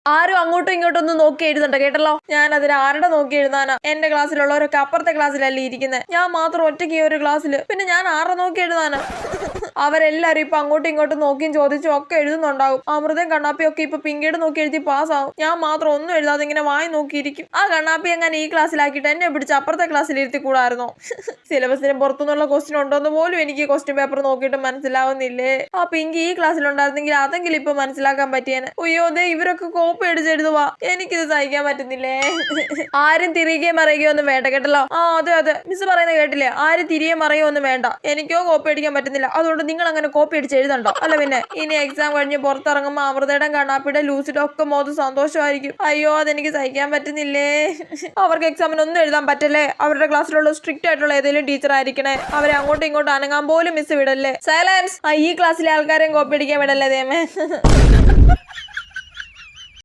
ആരും അങ്ങോട്ടും ഇങ്ങോട്ടും ഒന്നും നോക്കി എഴുതണ്ട കേട്ടല്ലോ. ഞാൻ അതിന് ആരുടെ നോക്കി എഴുതാനാ? എന്റെ ക്ലാസ്സിലുള്ളവരൊക്കെ അപ്പുറത്തെ ക്ലാസ്സിലല്ലേ ഇരിക്കുന്നത്, ഞാൻ മാത്രം ഒറ്റയ്ക്ക് ഈ ഒരു ക്ലാസ്സിൽ. പിന്നെ ഞാൻ ആരുടെ നോക്കി എഴുതാനാ? അവരെല്ലാരും ഇപ്പൊ അങ്ങോട്ടും ഇങ്ങോട്ടും നോക്കിയും ചോദിച്ചും ഒക്കെ എഴുതുന്നുണ്ടാവും. അമൃതയും കണ്ണാപ്പിയും ഒക്കെ ഇപ്പൊ പിങ്കീട് നോക്കി എഴുതി പാസ്സാവും. ഞാൻ മാത്രം ഒന്നും എഴുതാതെ ഇങ്ങനെ വായി നോക്കിയിരിക്കും. ആ കണ്ണാപ്പി എങ്ങനെ ഈ ക്ലാസ്സിലാക്കിയിട്ട് എന്നെ പിടിച്ച് അപ്പുറത്തെ ക്ലാസ്സിൽ ഇരുത്തി കൂടായിരുന്നോ? സിലബസിന് പുറത്തുനിന്നുള്ള ക്വസ്റ്റ്യൻ ഉണ്ടോന്ന് പോലും എനിക്ക് ക്വസ്റ്റ്യൻ പേപ്പർ നോക്കിയിട്ട് മനസ്സിലാവുന്നില്ലേ. ആ പിങ്കി ഈ ക്ലാസ്സിലുണ്ടായിരുന്നെങ്കിൽ അതെങ്കിലും ഇപ്പൊ മനസ്സിലാക്കാൻ പറ്റിയേനെ. അയ്യോ ദേ ഇവരൊക്കെ കോപ്പി അടിച്ചെഴുതുവാ, എനിക്കിത് സഹിക്കാൻ പറ്റുന്നില്ലേ. ആരും തിരികെ മറിയുകയോ ഒന്നും വേണ്ട കേട്ടല്ലോ. ആ അതെ മിസ് പറയുന്നത് കേട്ടില്ലേ, ആരും തിരികെ മറിയോ ഒന്നും വേണ്ട. എനിക്കോ കോപ്പി അടിക്കാൻ പറ്റുന്നില്ല, അതുകൊണ്ട് നിങ്ങൾ അങ്ങനെ കോപ്പി അടിച്ച് എഴുതണ്ടോ. അല്ല പിന്നെ ഇനി എക്സാം കഴിഞ്ഞ് പുറത്തിറങ്ങുമ്പോൾ അമൃതയുടെ കണ്ണാപ്പിയുടെ ലൂസിയുടെ ഒക്കെ മോത് സന്തോഷമായിരിക്കും. അയ്യോ അതെനിക്ക് സഹിക്കാൻ പറ്റുന്നില്ലേ. അവർക്ക് എക്സാമിന് ഒന്നും എഴുതാൻ പറ്റല്ലേ. അവരുടെ ക്ലാസ്സിലുള്ള സ്ട്രിക്റ്റ് ആയിട്ടുള്ള ഏതെങ്കിലും ടീച്ചർ ആയിരിക്കണേ. അവരെ അങ്ങോട്ടും ഇങ്ങോട്ടും അനങ്ങാൻ പോലും മിസ് വിടല്ലേ. സൈലൻസ്. ഈ ക്ലാസ്സിലെ ആൾക്കാരെയും കോപ്പി അടിക്കാൻ വിടല്ലേ ദേമേ.